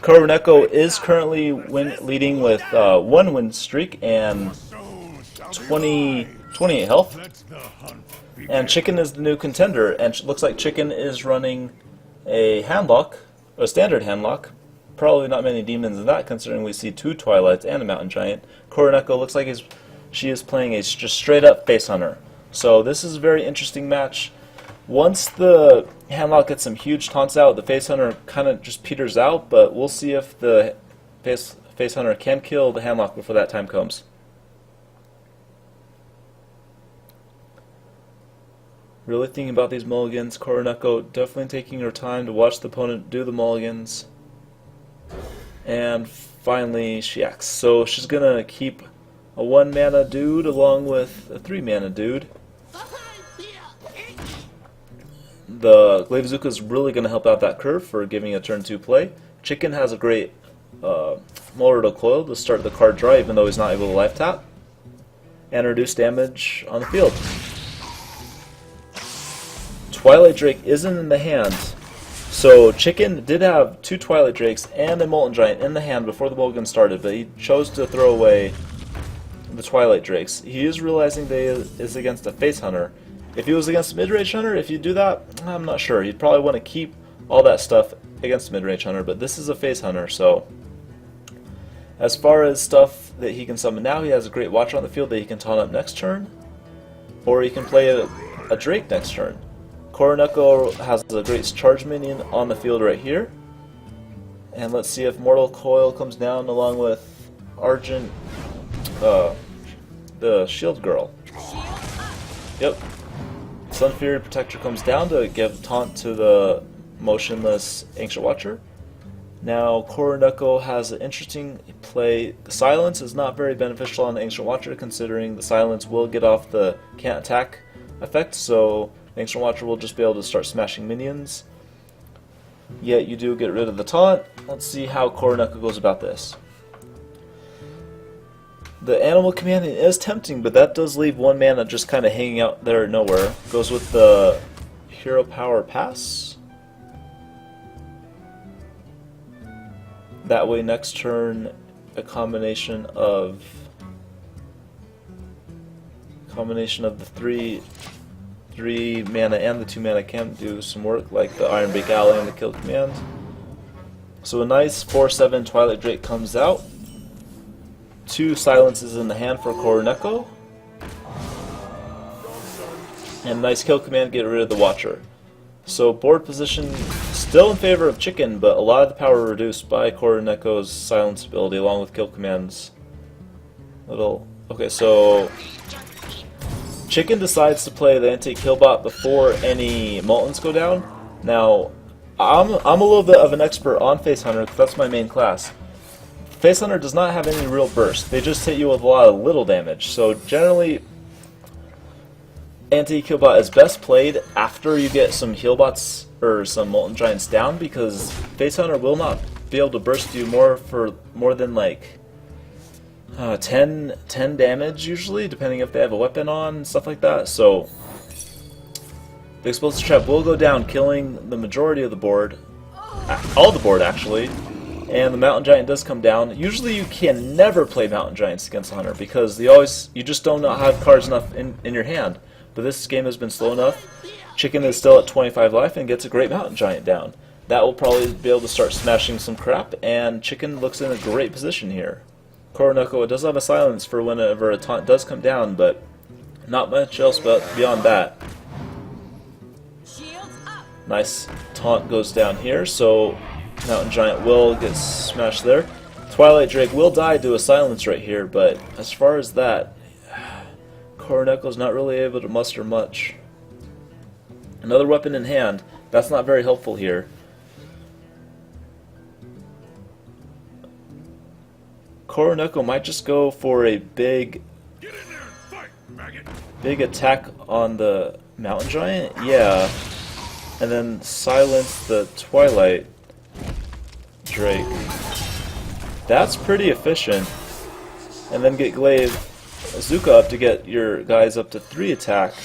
Koroneko is currently leading with 1 win streak and 28 health. And Chicken is the new contender, and looks like Chicken is running a handlock, a standard handlock. Probably not many demons in that, considering we see 2 Twilights and a Mountain Giant. Koroneko looks like she is playing a just straight up Face Hunter. So this is a very interesting match. Once the handlock gets some huge taunts out, the Face Hunter kind of just peters out, but we'll see if the Face Hunter can kill the handlock before that time comes. Really thinking about these mulligans. Koroneko definitely taking her time to watch the opponent do the mulligans. And finally she acts. So she's going to keep a 1 mana dude along with a 3 mana dude. The Glaive Bazooka is really going to help out that curve for giving a turn 2 play. Chicken has a great Molotov Coil to start the card draw even though he's not able to life tap. And reduce damage on the field. Twilight Drake isn't in the hand, so Chicken did have 2 Twilight Drakes and a Molten Giant in the hand before the mulligan started, but he chose to throw away the Twilight Drakes. He is realizing that he is against a Face Hunter. If he was against a Midrange Hunter, if you do that, I'm not sure. He'd probably want to keep all that stuff against a Midrange Hunter, but this is a Face Hunter, so as far as stuff that he can summon now, he has a great Watcher on the field that he can taunt up next turn, or he can play a Drake next turn. Koroneko has a great charge minion on the field right here. And let's see if Mortal Coil comes down along with Argent, the Shield Girl. Yep. Sun Fury Protector comes down to give taunt to the motionless Ancient Watcher. Now Koroneko has an interesting play. The silence is not very beneficial on the Ancient Watcher, considering the silence will get off the can't attack effect, so Ancient Watcher will just be able to start smashing minions. Yet you do get rid of the taunt. Let's see how Koroneko goes about this. The Animal Companion is tempting, but that does leave 1 mana just kind of hanging out there nowhere. Goes with the Hero Power Pass. That way next turn a combination of the 3 mana and the 2 mana can do some work, like the Iron Beak Ally and the Kill Command. So a nice 4/7 Twilight Drake comes out. 2 silences in the hand for Koroneko. And nice Kill Command, get rid of the Watcher. So board position still in favor of Chicken, but a lot of the power reduced by Koroneko's silence ability along with Kill Command's Okay, so Chicken decides to play the anti-killbot before any Moltens go down. Now, I'm a little bit of an expert on Face Hunter because that's my main class. Face Hunter does not have any real burst. They just hit you with a lot of little damage. So generally, anti-killbot is best played after you get some healbots or some Molten Giants down, because Face Hunter will not be able to burst you more than like 10 damage usually, depending if they have a weapon on and stuff like that. So the Explosive Trap will go down, killing the majority of the board, all the board actually, and the Mountain Giant does come down. Usually you can never play Mountain Giants against the Hunter because you just don't have cards enough in your hand. But this game has been slow enough. Chicken is still at 25 life and gets a great Mountain Giant down. That will probably be able to start smashing some crap, and Chicken looks in a great position here. Koroneko does have a silence for whenever a taunt does come down, but not much else beyond that. Nice taunt goes down here, so Mountain Giant will get smashed there. Twilight Drake will die to a silence right here, but as far as that, Koroneko's not really able to muster much. Another weapon in hand, that's not very helpful here. Koroneko might just go for a big attack on the Mountain Giant, yeah, and then silence the Twilight Drake. That's pretty efficient. And then get Glaive Bazooka up to get your guys up to 3 attack,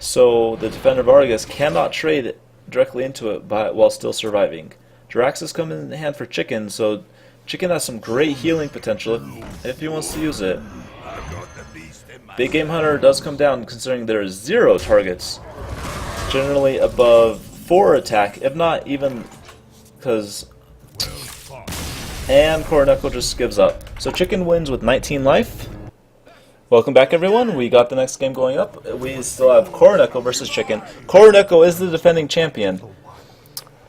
so the Defender of Argus cannot trade directly into it while still surviving. Jiraxis come in hand for Chicken, so Chicken has some great healing potential if he wants to use it. Big Game Hunter does come down considering there is 0 targets. Generally above 4 attack, if not even because... And Koruneko just gives up. So Chicken wins with 19 life. Welcome back everyone, we got the next game going up. We still have Koruneko versus Chicken. Koruneko is the defending champion.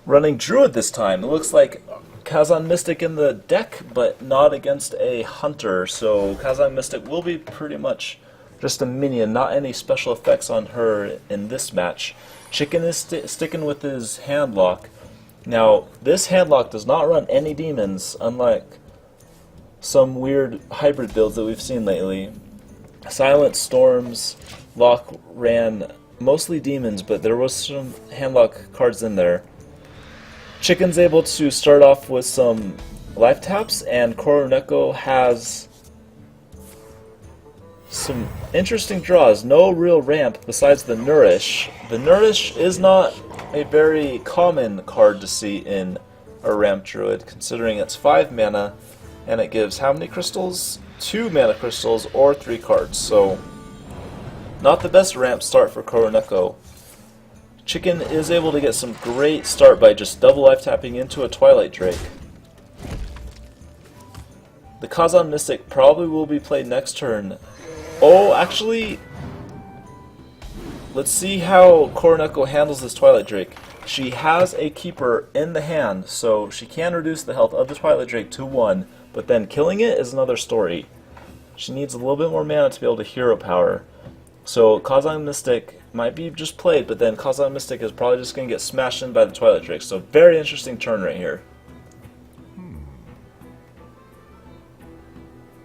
Running Druid this time. It looks like Kazan Mystic in the deck, but not against a Hunter. So Kazan Mystic will be pretty much just a minion, not any special effects on her in this match. Chicken is sticking with his handlock. Now, this handlock does not run any demons, unlike some weird hybrid builds that we've seen lately. Silent Storm's lock ran mostly demons, but there was some handlock cards in there. Chicken's able to start off with some life taps, and Koruneko has some interesting draws. No real ramp besides the Nourish. The Nourish is not a very common card to see in a ramp druid, considering it's 5 mana, and it gives how many crystals? 2 mana crystals or 3 cards, so not the best ramp start for Koruneko. Chicken is able to get some great start by just double life tapping into a Twilight Drake. The Kazan Mystic probably will be played next turn. Oh, actually, let's see how Koruneko handles this Twilight Drake. She has a keeper in the hand, so she can reduce the health of the Twilight Drake to 1, but then killing it is another story. She needs a little bit more mana to be able to hero power. So Kazan Mystic might be just played, but then Kazan Mystic is probably just going to get smashed in by the Twilight Drake. So very interesting turn right here.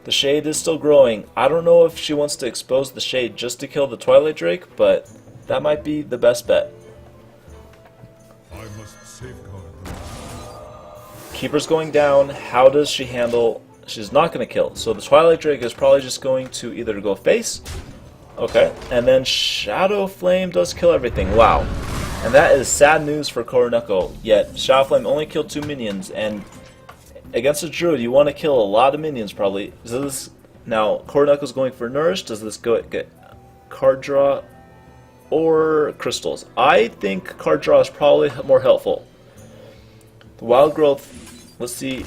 The Shade is still growing. I don't know if she wants to expose the Shade just to kill the Twilight Drake, but that might be the best bet. I must safeguard them. Keeper's going down. How does she handle? She's not going to kill. So the Twilight Drake is probably just going to either go face. Okay, and then Shadow Flame does kill everything. Wow. And that is sad news for Koruneko. Yet Shadow Flame only killed 2 minions, and against a druid you want to kill a lot of minions probably. So this, now Koruneko's going for Nourish. Does this go get card draw or crystals? I think card draw is probably more helpful. The Wild Growth, let's see.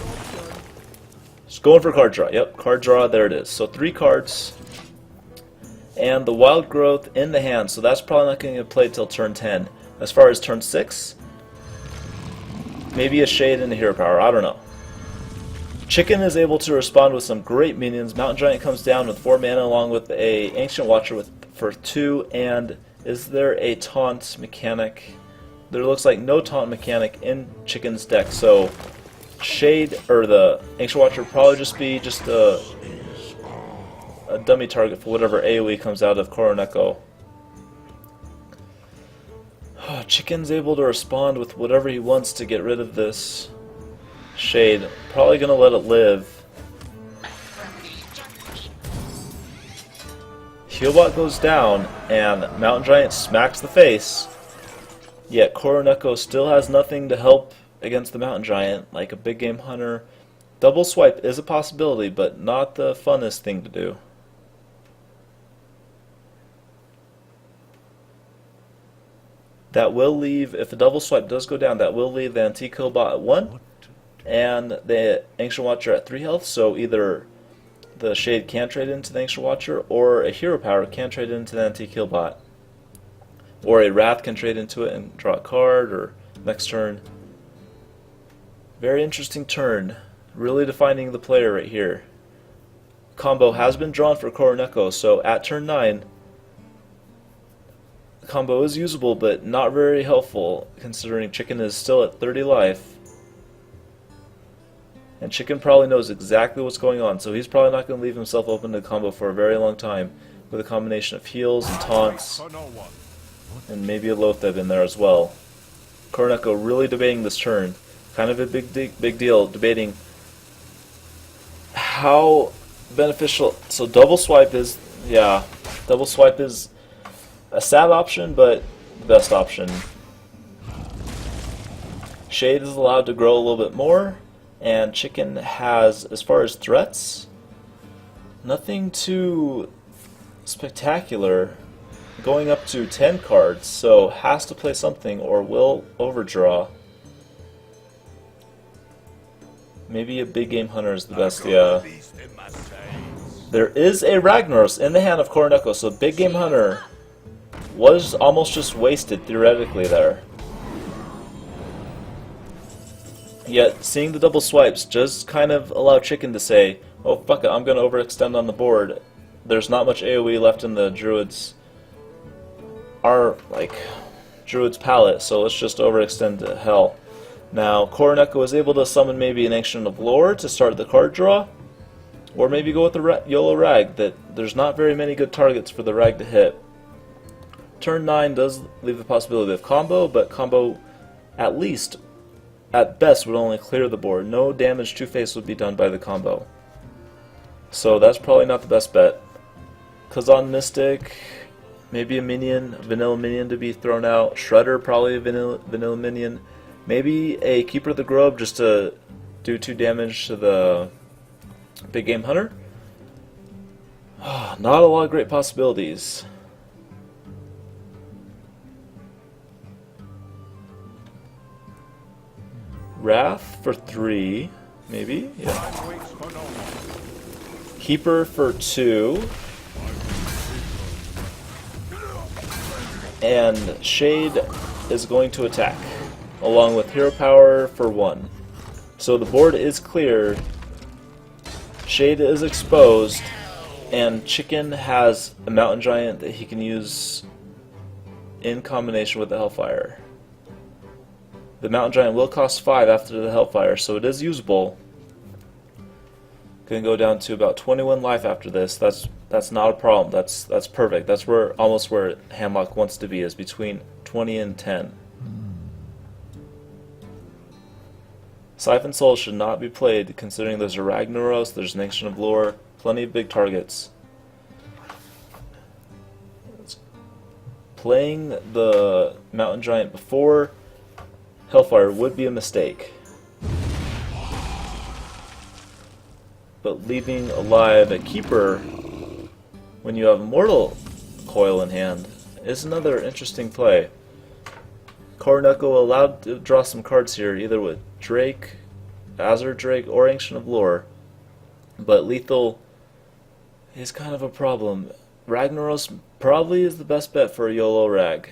Just going for card draw. Yep, card draw, there it is. So 3 cards. And the Wild Growth in the hand, so that's probably not going to get played till turn 10. As far as turn 6, maybe a Shade and a Hero Power, I don't know. Chicken is able to respond with some great minions. Mountain Giant comes down with 4 mana along with a Ancient Watcher for 2, and is there a taunt mechanic? There looks like no taunt mechanic in Chicken's deck, so Shade, or the Ancient Watcher would probably just be a dummy target for whatever AoE comes out of Koruneko. Chicken's able to respond with whatever he wants to get rid of this Shade. Probably gonna let it live. Healbot goes down, and Mountain Giant smacks the face. Yet Koruneko still has nothing to help against the Mountain Giant, like a Big Game Hunter. Double swipe is a possibility, but not the funnest thing to do. That will leave, if a double swipe does go down, that will leave the Antique Healbot at 1 and the Ancient Watcher at 3 health, so either the Shade can trade into the Ancient Watcher, or a Hero Power can trade into the Antique Healbot. Or a Wrath can trade into it and draw a card, or next turn. Very interesting turn. Really defining the player right here. Combo has been drawn for Koruneko, so at turn 9, the combo is usable, but not very helpful, considering Chicken is still at 30 life. And Chicken probably knows exactly what's going on, so he's probably not going to leave himself open to combo for a very long time, with a combination of heals and taunts, and maybe a Loatheb in there as well. Koruneko really debating this turn. Kind of a big deal, debating how beneficial. So double swipe is, yeah, double swipe is a sad option, but the best option. Shade is allowed to grow a little bit more, and Chicken has, as far as threats, nothing too spectacular, going up to 10 cards, so has to play something or will overdraw. Maybe a big game hunter is the best, yeah. There is a Ragnaros in the hand of Koroneko, so big game hunter was almost just wasted theoretically there. Yet seeing the double swipes just kind of allow Chicken to say, oh fuck it, I'm going to overextend on the board. There's not much AoE left in the Druid's Druid's palette, so let's just overextend to hell. Now, Koroneko is able to summon maybe an Ancient of Lore to start the card draw, or maybe go with the YOLO Rag, that there's not very many good targets for the Rag to hit. Turn 9 does leave the possibility of combo, but combo at least, at best, would only clear the board. No damage to face would be done by the combo. So that's probably not the best bet. Khazan Mystic, maybe a minion, a vanilla minion to be thrown out. Shredder, probably a vanilla minion. Maybe a Keeper of the Grove just to do 2 damage to the big game hunter. Not a lot of great possibilities. Wrath for 3, maybe? Yeah. Keeper for 2. And Shade is going to attack, along with Hero Power for 1. So the board is clear, Shade is exposed, and Chicken has a Mountain Giant that he can use in combination with the Hellfire. The Mountain Giant will cost 5 after the Hellfire, so it is usable. Gonna go down to about 21 life after this. That's not a problem. That's perfect. That's almost where Handlock wants to be, is between 20 and 10. Siphon Soul should not be played, considering there's a Ragnaros, there's an Ancient of Lore, plenty of big targets. Playing the Mountain Giant before Hellfire would be a mistake. But leaving alive a Keeper when you have Mortal Coil in hand is another interesting play. Koroneko allowed to draw some cards here, either with Drake, Azure Drake, or Ancient of Lore. But lethal is kind of a problem. Ragnaros probably is the best bet for a YOLO Rag.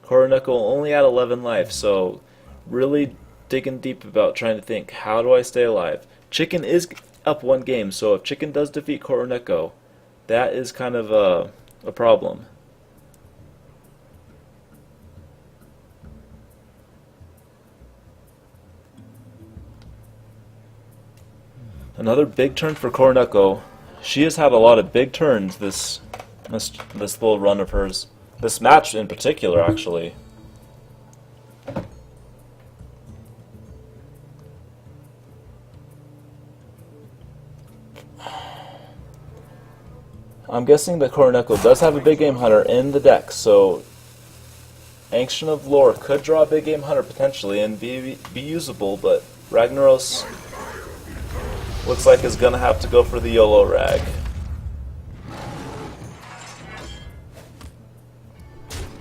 Koroneko only at 11 life, so really digging deep about trying to think, how do I stay alive? Chicken is up 1 game, so if Chicken does defeat Koroneko, that is kind of a problem. Another big turn for Koroneko. She has had a lot of big turns this little run of hers. This match in particular, actually. I'm guessing that Koroneko does have a big game hunter in the deck, so Ancient of Lore could draw a big game hunter potentially and be usable, but Ragnaros looks like is going to have to go for the YOLO Rag.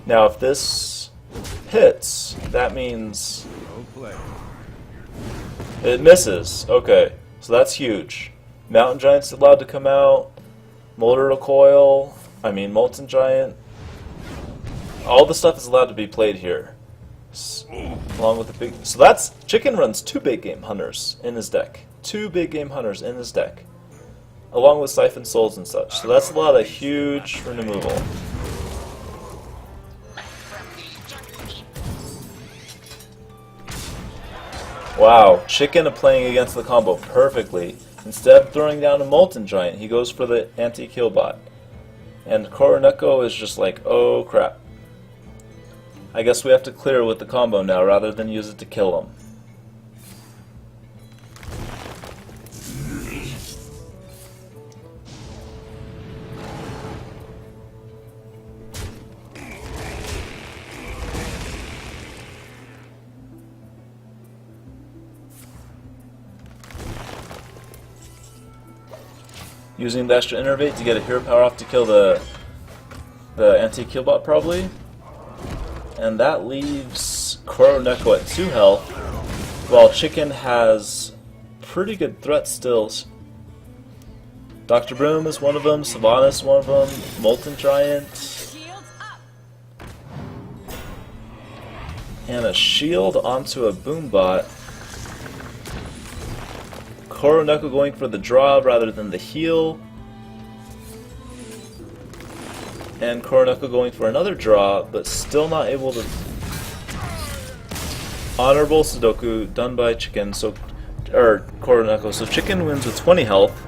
Now if this hits, that means it misses. Okay, so that's huge. Mountain Giant's allowed to come out. Molten Giant. All the stuff is allowed to be played here. Along with the big... So that's... Chicken runs 2 big game hunters in his deck. 2 big game hunters in his deck. Along with Siphon Souls and such. So that's a lot of huge removal. Wow, Chicken playing against the combo perfectly. Instead of throwing down a Molten Giant, he goes for the anti-killbot. And Koroneko is just like, oh crap. I guess we have to clear with the combo now rather than use it to kill him. using the extra innervate to get a hero power off to kill the anti-Killbot probably. And that leaves Koroneko at 2 health, while Chicken has pretty good threat still. Dr. Broom is one of them, Sylvanas is one of them, Molten Giant, and a shield onto a Boombot. Koroneko going for the draw rather than the heal. And Koroneko going for another draw, but still not able to... Honorable Sudoku done by Chicken, Koroneko. So Chicken wins with 20 health.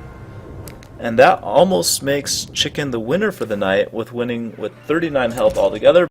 And that almost makes Chicken the winner for the night, with winning with 39 health altogether.